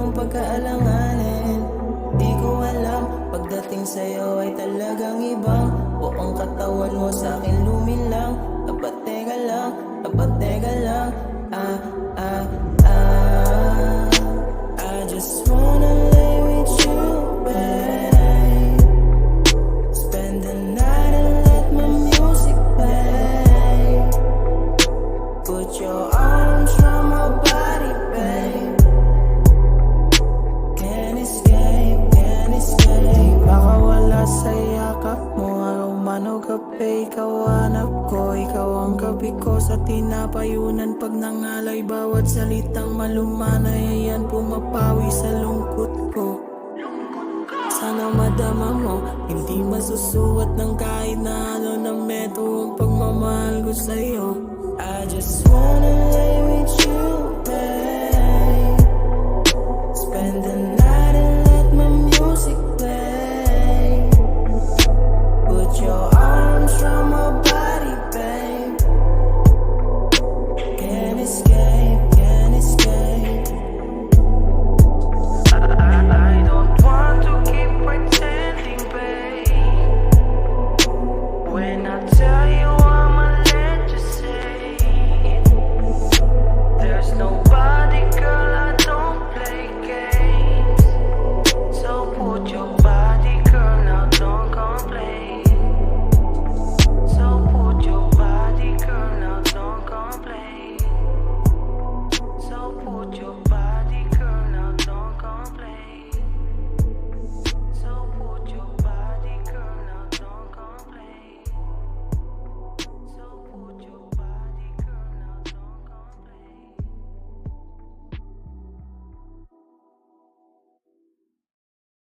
mong pagkaalanganin. Di ko alam, pagdating sa'yo ay talagang ibang. Buong katawan mo sa'kin lumilang. Dapat teka lang, dapat teka lang. I just wanna lay with you, babe. Spend the night and let my music play. Put your arms around my body, babe. Can't escape, can't escape. Baka wala sa yakap mo, araw man o gabi. Ikaw hanap ko, ikaw ang gabi ko. Sa tinapayunan pag nangalay, bawat salitang malumanay, ayan pumapawi sa lungkot ko. Sana madama mo, hindi masusuwat ng kahit na ano na metro ang pagmamahal ko sa'yo. I just wanna lay with you.